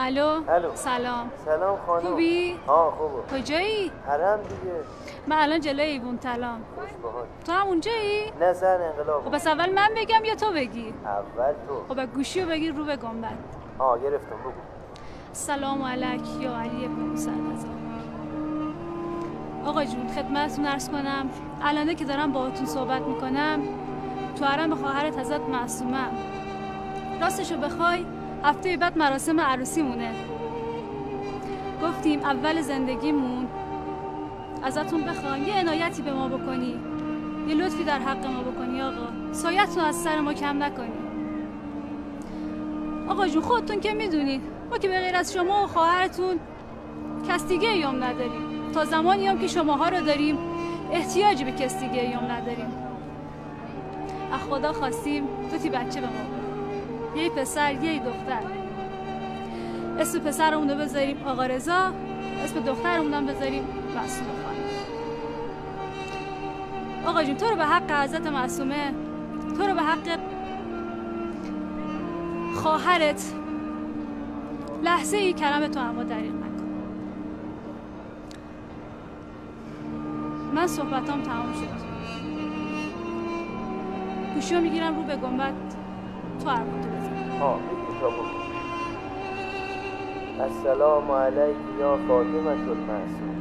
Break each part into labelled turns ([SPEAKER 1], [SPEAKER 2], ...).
[SPEAKER 1] الو.
[SPEAKER 2] سلام خانم.
[SPEAKER 1] خوبی؟
[SPEAKER 2] خوبه.
[SPEAKER 1] کجایی؟
[SPEAKER 2] حرم دیگه.
[SPEAKER 1] من الان جلوی ایوون طلام. تو هم اونجایی؟
[SPEAKER 2] نه سر انقلاب.
[SPEAKER 1] خب پس اول من بگم یا تو بگی؟
[SPEAKER 2] اول تو.
[SPEAKER 1] خب گوشی رو بگیر رو به گنبد.
[SPEAKER 2] گرفتم بگو.
[SPEAKER 1] سلام علیک یا علی ابن موسی رضا. آقا جون خدمتتون عرض کنم الانه که دارم باهاتون صحبت میکنم تو حرم خواهرت حضرت معصومم. راستشو بخوای هفته بعد مراسم عروسی مونه. گفتیم اول زندگیمون ازتون بخوایم یه عنایتی به ما بکنی، یه لطفی در حق ما بکنی آقا، سایتون از سر ما کم نکنی. آقا جون خودتون که میدونید ما که به غیر از شما و خواهرتون کس دیگه ایام نداریم. تا زمانی هم که شماها رو داریم احتیاجی به کس دیگه ایام نداریم. از خدا خواستیم توتی بچه به ما بود، یه پسر یه دختر. اسم پسرمون رو بذاریم آقا رضا، اسم دخترمون هم بذاریم معصومه خانم. آقا جون تو رو به حق حضرت معصومه، تو رو به حق خواهرت لحظه ای کرم تو اما دریغ نکن. من صحبتام تمام شد. گوشی رو میگیرم رو به گنبد، تو حرفاتو بزن.
[SPEAKER 2] السلام علیک یا فاطمه المعصومه.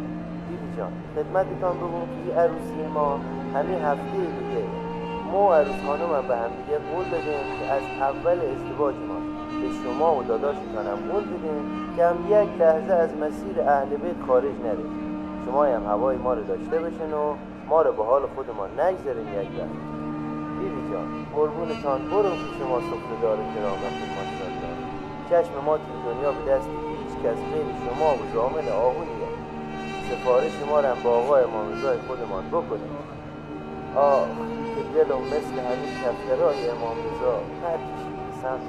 [SPEAKER 2] بیبی جان خدمتتان بگم که عروسی ما همین هفته دیگه. ما عروس خانم هم به هم دیگه قول بدیم که از اول ازدواج ما به شما و داداشتان هم قول بدیم که هم یک لحظه از مسیر اهل بیت خارج نریم. شما هم هوای ما رو داشته بشن و ما رو به حال خودمان نگذاریم یک لحظه. بیبی جان قربونتان برو که شما سفره‌دار کرامت ماشاءالله. چشم ما تو دنیا به دست هیچ کس غیر شما و ضامن آهویه. سفارش ما رو هم با آقای امام رضای خودمان بکنیم. که دلم مثل همین کفترهای امام رضا هر کشید سمت.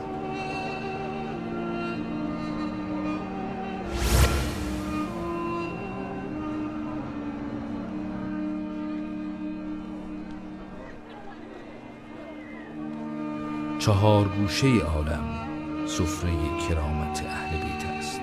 [SPEAKER 3] چهار گوشه عالم سفره کرامت اهل بیت است.